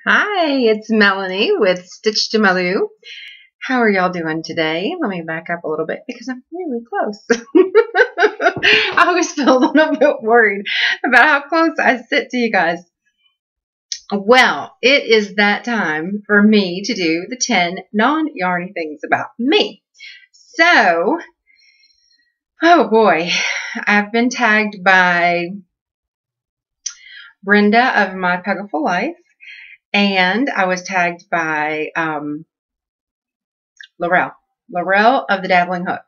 Hi, it's Melanie with StitchToMyLou. How are y'all doing today? Let me back up a little bit because I'm really close. I always feel a little bit worried about how close I sit to you guys. Well, it is that time for me to do the 10 non-yarny things about me. So, oh boy, I've been tagged by Brenda of My Puggleful Life, and I was tagged by Laurel of the Dabbling Hook.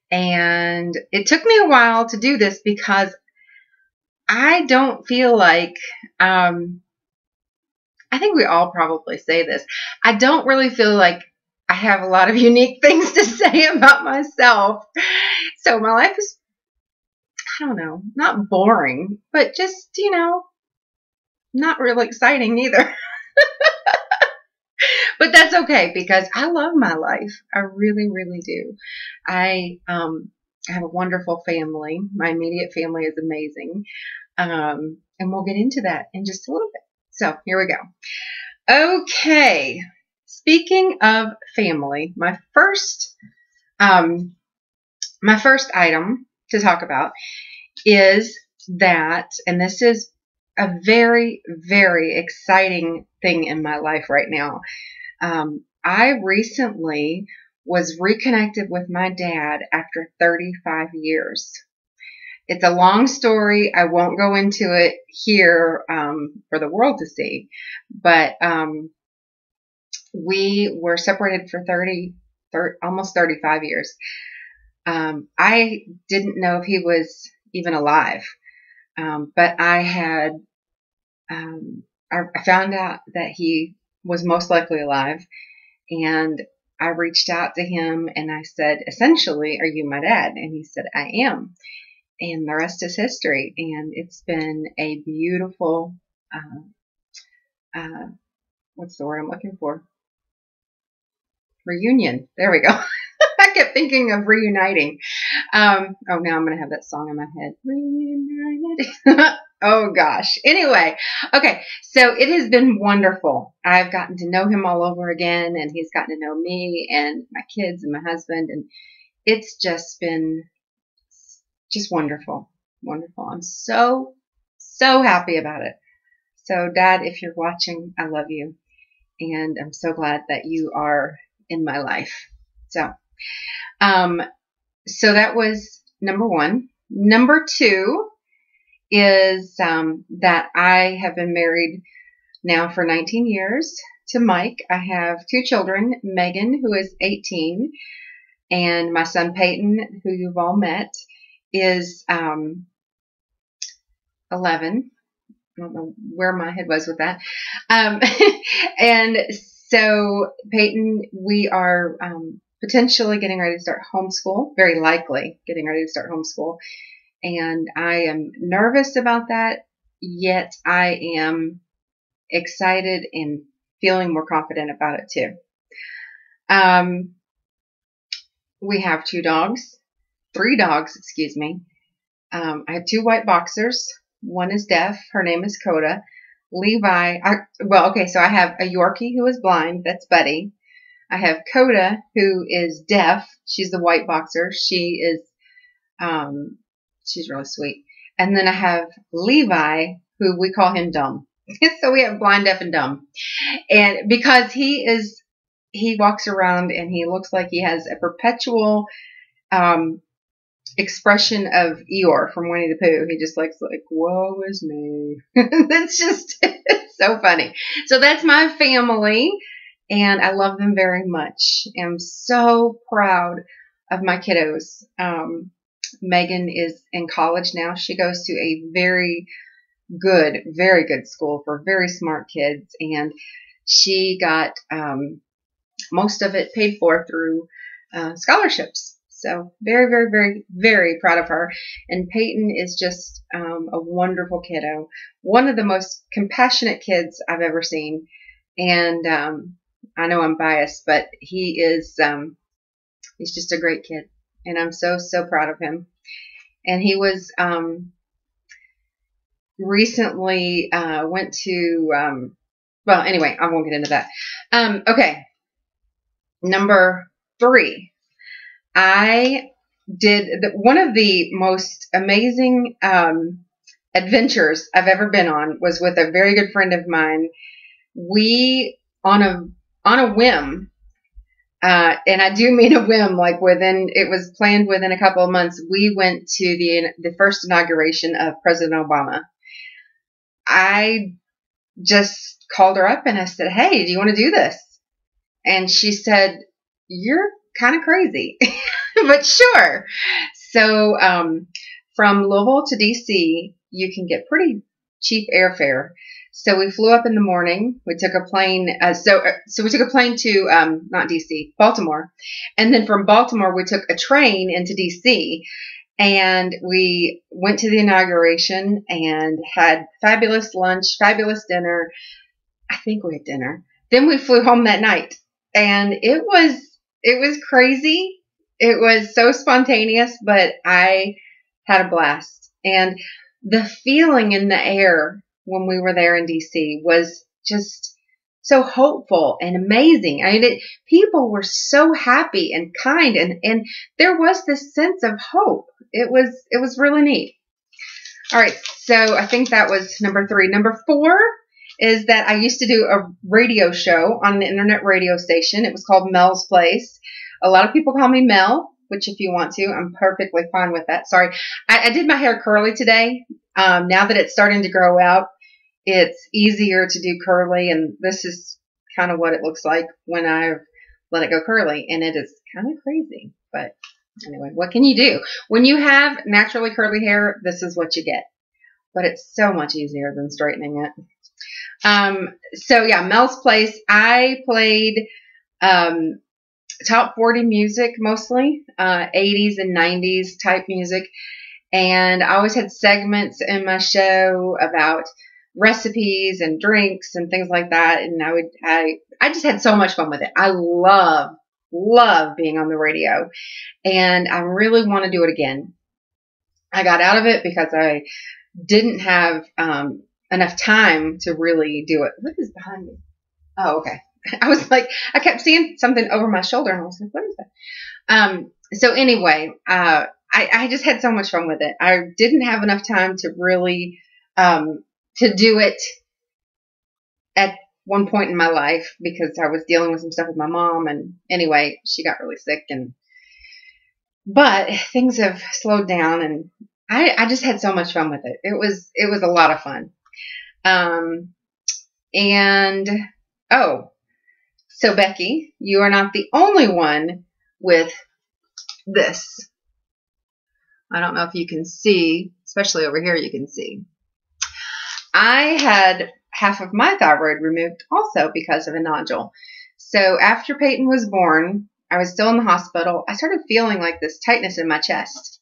And it took me a while to do this because I don't feel like, I think we all probably say this, I don't really feel like I have a lot of unique things to say about myself. So my life is, I don't know, not boring, but just, not really exciting either. But that's okay because I love my life. I really, really do. I have a wonderful family. My immediate family is amazing. And we'll get into that in just a little bit. So here we go. Okay. Speaking of family, my first item to talk about is that, and this is a very, very exciting thing in my life right now. I recently was reconnected with my dad after 35 years. It's a long story. I won't go into it here for the world to see, but we were separated for almost 35 years. I didn't know if he was even alive, but I found out that he was most likely alive, and I reached out to him and I said, essentially, are you my dad? And he said, I am. And the rest is history. And it's been a beautiful, what's the word I'm looking for? Reunion. There we go. I kept thinking of reuniting. Oh, now I'm going to have that song in my head. Reunited. Oh, gosh. Anyway, okay. So it has been wonderful. I've gotten to know him all over again, and he's gotten to know me and my kids and my husband. And it's just been just wonderful. Wonderful. I'm so, so happy about it. So, Dad, if you're watching, I love you. And I'm so glad that you are in my life. So that was number one. Number two is that I have been married now for 19 years to Mike. I have two children, Megan, who is 18, and my son Peyton, who you've all met, is 11. I don't know where my head was with that. And so Peyton, we are potentially getting ready to start homeschool, very likely getting ready to start homeschool. And I am nervous about that, yet I am excited and feeling more confident about it too. We have three dogs, excuse me. I have two white boxers. One is deaf. Her name is Coda. Levi, so I have a Yorkie who is blind. That's Buddy. I have Coda, who is deaf. She's the white boxer. She's really sweet. And then I have Levi, who we call him Dumb. So we have blind, deaf, and dumb. And because he walks around and he looks like he has a perpetual expression of Eeyore from Winnie the Pooh. He just looks like, woe is me. That's just it's so funny. So that's my family, and I love them very much. I'm so proud of my kiddos. Megan is in college now. She goes to a very good school for very smart kids, and she got most of it paid for through scholarships. So very, very, very, very proud of her. And Peyton is just a wonderful kiddo. One of the most compassionate kids I've ever seen. And I know I'm biased, but he's just a great kid. And I'm so, so proud of him. And he was recently went to Well, anyway, I won't get into that. Okay. Number 3. I did one of the most amazing adventures I've ever been on was with a very good friend of mine. We on a whim, and I do mean a whim, like it was planned within a couple of months. We went to the first inauguration of President Obama. I just called her up and I said, "Hey, do you want to do this?" And she said, "You're kind of crazy," but sure. So from Louisville to DC, you can get pretty cheap airfare. So we flew up in the morning. We took a plane. So we took a plane to not DC, Baltimore, and then from Baltimore we took a train into DC, and we went to the inauguration and had fabulous lunch, fabulous dinner. I think we had dinner. Then we flew home that night, and it was crazy. It was so spontaneous, but I had a blast. And the feeling in the air when we were there in DC was just so hopeful and amazing. I mean, people were so happy and kind, and there was this sense of hope. It was really neat. All right, so I think that was number 3. Number 4 is that I used to do a radio show on an internet radio station. It was called Mel's Place. A lot of people call me Mel, which if you want to, I'm perfectly fine with that. Sorry. I did my hair curly today. Now that it's starting to grow out, it's easier to do curly, and this is kind of what it looks like when I've let it go curly, and it is kind of crazy. But anyway, what can you do? When you have naturally curly hair, this is what you get. But it's so much easier than straightening it. So yeah, Mel's Place. I played top 40 music mostly, 80s and 90s type music, and I always had segments in my show about recipes and drinks and things like that, and I just had so much fun with it. I love being on the radio, and I really want to do it again. I got out of it because I didn't have enough time to really do it. What is behind me? Oh, okay. I was like, I kept seeing something over my shoulder, and I was like, what is that? So anyway, I just had so much fun with it. I didn't have enough time to really to do it at one point in my life because I was dealing with some stuff with my mom, and anyway, she got really sick, but things have slowed down, and I just had so much fun with it. It was a lot of fun. So Becky, you are not the only one with this. I don't know if you can see, especially over here you can see. I had half of my thyroid removed also because of a nodule. So after Peyton was born, I was still in the hospital. I started feeling like this tightness in my chest.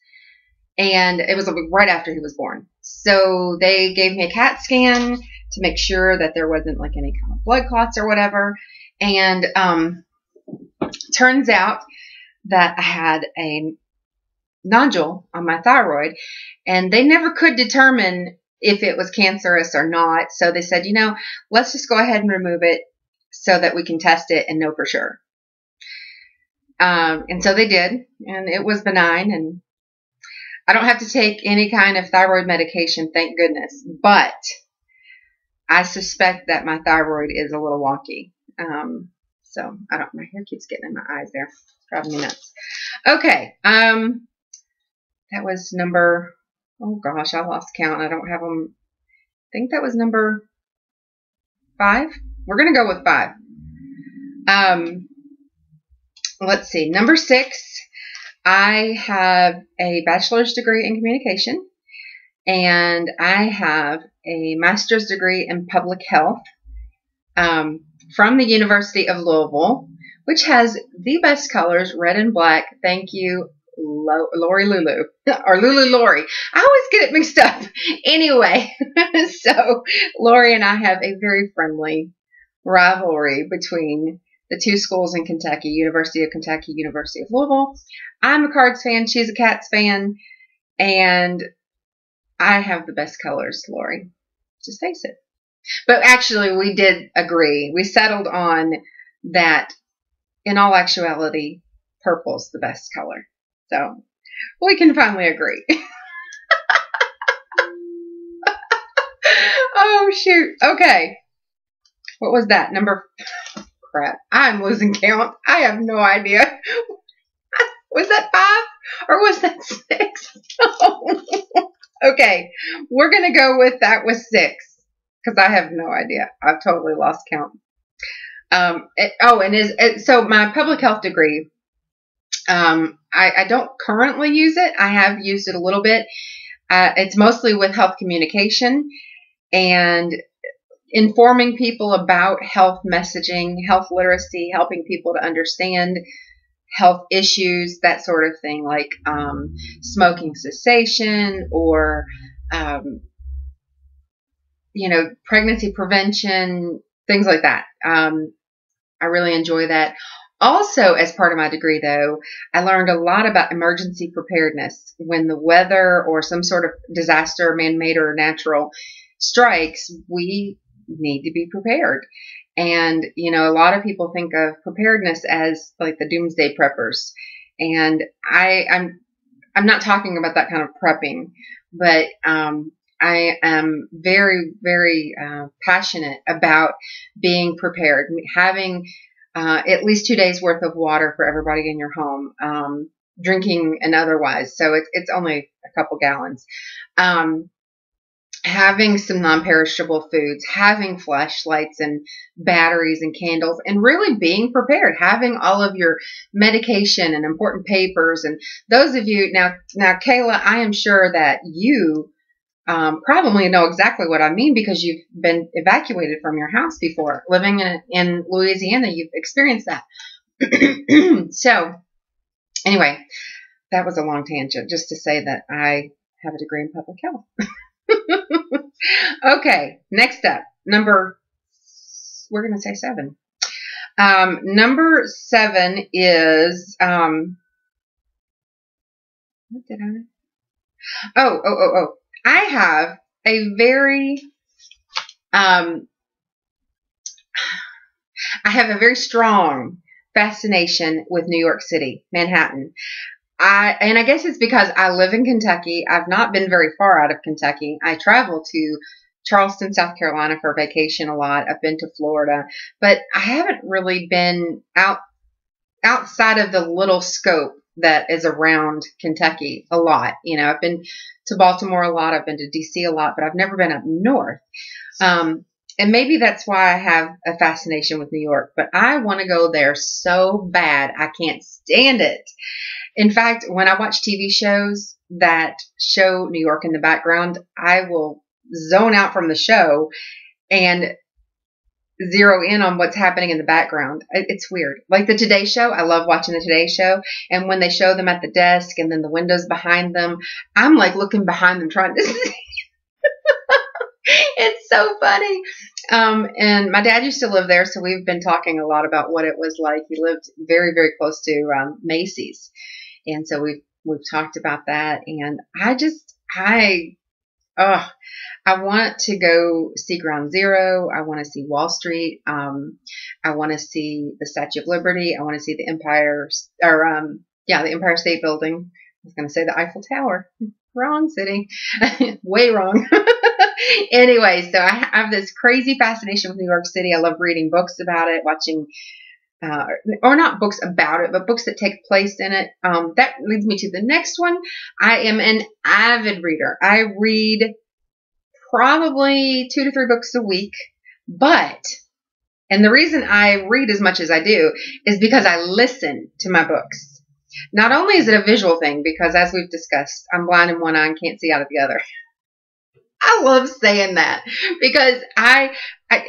And it was right after he was born. So they gave me a CAT scan to make sure that there wasn't like any kind of blood clots or whatever. And turns out that I had a nodule on my thyroid, and they never could determine if it was cancerous or not. So they said, let's just go ahead and remove it so that we can test it and know for sure. And so they did, and it was benign, and I don't have to take any kind of thyroid medication, thank goodness. But I suspect that my thyroid is a little wonky. So my hair keeps getting in my eyes there. It's driving me nuts. Okay. That was number, oh gosh, I lost count. I don't have them. I think that was number 5. We're going to go with 5. Let's see. Number 6, I have a bachelor's degree in communication, and I have a master's degree in public health from the University of Louisville, which has the best colors, red and black. Thank you, Lori Lulu, or Lulu Lori. I always get it mixed up. Anyway, so Lori and I have a very friendly rivalry between the two schools in Kentucky, University of Kentucky, University of Louisville. I'm a Cards fan. She's a Cats fan. And I have the best colors, Lori. Just face it. But actually, we did agree. We settled on that in all actuality, purple's the best color. So we can finally agree. Oh, shoot. Okay. What was that? Crap. I'm losing count. I have no idea. Was that 5 or was that 6? Okay. We're going to go with that was 6 because I have no idea. I've totally lost count. So my public health degree, I don't currently use it. I have used it a little bit. It's mostly with health communication and informing people about health messaging, health literacy, helping people to understand health issues, that sort of thing, like smoking cessation or, pregnancy prevention, things like that. I really enjoy that. Also, as part of my degree, though, I learned a lot about emergency preparedness. When the weather or some sort of disaster, man-made or natural, strikes, we need to be prepared. And, a lot of people think of preparedness as like the doomsday preppers. And I'm not talking about that kind of prepping, but I am very, very passionate about being prepared, having at least 2 days worth of water for everybody in your home, drinking and otherwise. So it's only a couple gallons. Having some non-perishable foods, having flashlights and batteries and candles, and really being prepared, having all of your medication and important papers. And those of you, now Kayla, I am sure that you probably know exactly what I mean because you've been evacuated from your house before. Living in Louisiana, you've experienced that. So anyway, that was a long tangent just to say that I have a degree in public health. Okay, next up, we're going to say 7. Number 7 is, what did I have a very, I have a very strong fascination with New York City, Manhattan. And I guess it's because I live in Kentucky. I've not been very far out of Kentucky. I travel to Charleston, South Carolina for vacation a lot. I've been to Florida, but I haven't really been outside of the little scope that is around Kentucky a lot. I've been to Baltimore a lot. I've been to DC a lot, but I've never been up north. And maybe that's why I have a fascination with New York, but I want to go there so bad. I can't stand it. In fact, when I watch TV shows that show New York in the background, I will zone out from the show and zero in on what's happening in the background. It's weird. Like the Today Show. I love watching the Today Show. And when they show them at the desk and then the windows behind them, I'm like looking behind them trying to see. It's so funny. And my dad used to live there, so we've been talking a lot about what it was like. He lived very, very close to Macy's. And so we've talked about that. And I want to go see Ground Zero. I want to see Wall Street. I want to see the Statue of Liberty. I want to see the Empire State Building. I was going to say the Eiffel Tower. Wrong city. Way wrong. Anyway, so I have this crazy fascination with New York City. I love reading books about it, watching, or not books about it, but books that take place in it. That leads me to the next one. I am an avid reader. I read probably 2 to 3 books a week, and the reason I read as much as I do is because I listen to my books. Not only is it a visual thing, because as we've discussed, I'm blind in one eye and can't see out of the other. I love saying that because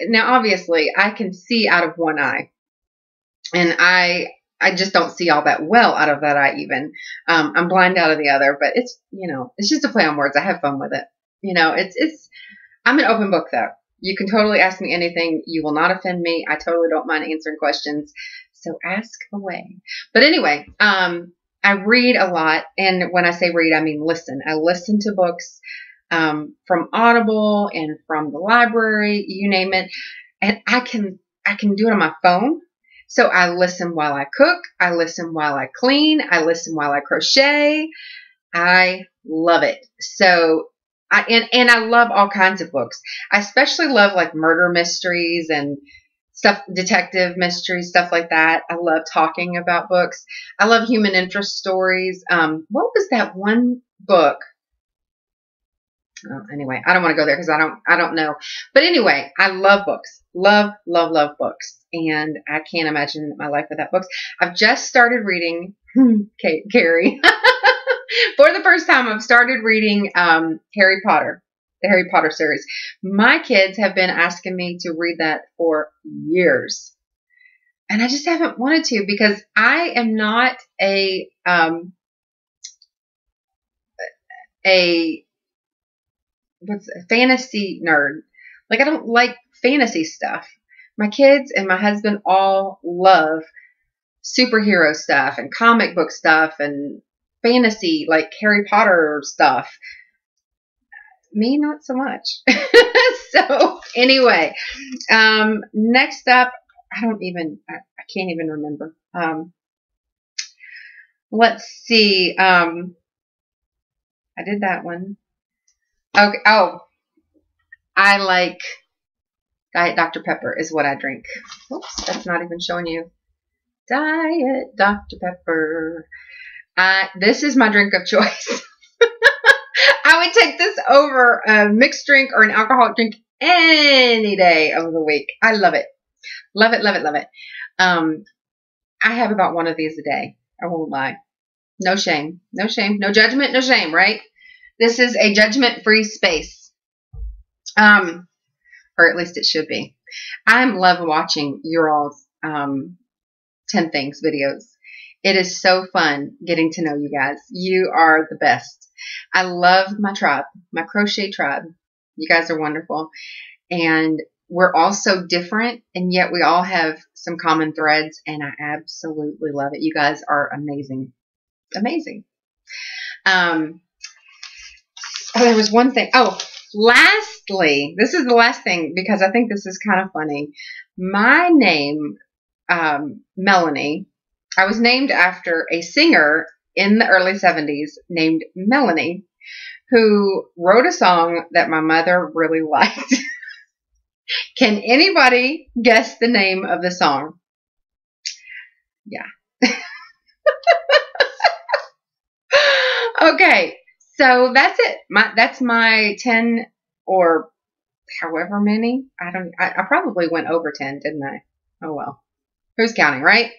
now obviously I can see out of one eye, and I just don't see all that well out of that eye even. I'm blind out of the other, but it's just a play on words. I have fun with it. I'm an open book though. You can totally ask me anything. You will not offend me. I totally don't mind answering questions. So ask away. But anyway, I read a lot. And when I say read, I mean listen. I listen to books. from Audible and from the library, you name it. And I can do it on my phone. So I listen while I cook. I listen while I clean. I listen while I crochet. I love it. So and I love all kinds of books. I especially love like murder mysteries and stuff, detective mysteries, stuff like that. I love talking about books. I love human interest stories. What was that one book? Oh, anyway, I don't want to go there because I don't know. But anyway, I love books. Love, love, love books. And I can't imagine my life without books. I've just started reading, Carrie. For the first time, I've started reading Harry Potter, the Harry Potter series. My kids have been asking me to read that for years. And I just haven't wanted to because I am not a fantasy nerd. Like, I don't like fantasy stuff. My kids and my husband all love superhero stuff and comic book stuff and fantasy, like Harry Potter stuff. Me, not so much. So anyway, next up, I can't even remember. Let's see. I did that one. Okay. Oh, I like Diet Dr. Pepper is what I drink. Oops, that's not even showing you. Diet Dr. Pepper. This is my drink of choice. I would take this over a mixed drink or an alcoholic drink any day of the week. I love it. Love it, love it, love it. I have about one of these a day. I won't lie. No shame. No shame. No judgment. No shame, right? This is a judgment-free space. Or at least it should be. I love watching your all's 10 Things videos. It is so fun getting to know you guys. You are the best. I love my tribe, my crochet tribe. You guys are wonderful. And we're all so different, and yet we all have some common threads, and I absolutely love it. You guys are amazing. Amazing. There was one thing. Oh, lastly, this is the last thing because I think this is kind of funny. My name, Melanie, I was named after a singer in the early 70s named Melanie, who wrote a song that my mother really liked. Can anybody guess the name of the song? Yeah. Okay, so that's it. That's my 10 or however many. I probably went over 10, didn't I? Oh well. Who's counting, right?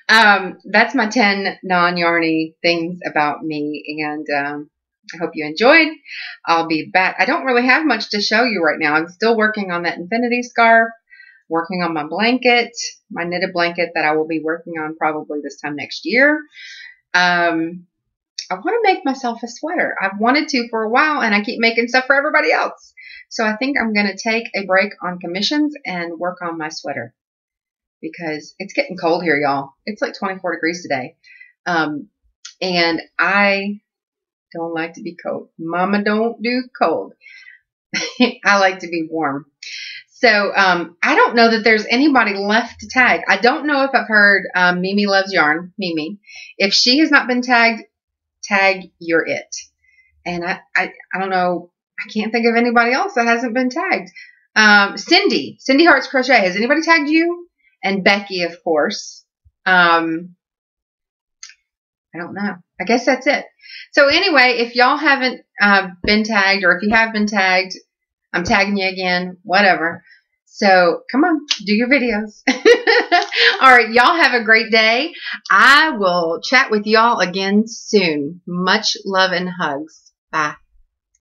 That's my 10 non-yarny things about me, and I hope you enjoyed. I'll be back. I don't really have much to show you right now. I'm still working on that infinity scarf, working on my blanket, my knitted blanket that I will be working on probably this time next year. I want to make myself a sweater. I've wanted to for a while, and I keep making stuff for everybody else. So I think I'm going to take a break on commissions and work on my sweater because it's getting cold here, y'all. It's like 24 degrees today. And I don't like to be cold. Mama don't do cold. I like to be warm. So I don't know that there's anybody left to tag. I don't know if I've heard Mimi Loves Yarn, Mimi. If she has not been tagged, tag you're it. And I don't know. I can't think of anybody else that hasn't been tagged. Cindy Hearts Crochet. Has anybody tagged you? And Becky, of course. I don't know. I guess that's it. So anyway, if y'all haven't been tagged, or if you have been tagged, I'm tagging you again, whatever. So come on, do your videos. All right, y'all have a great day. I will chat with y'all again soon. Much love and hugs. Bye.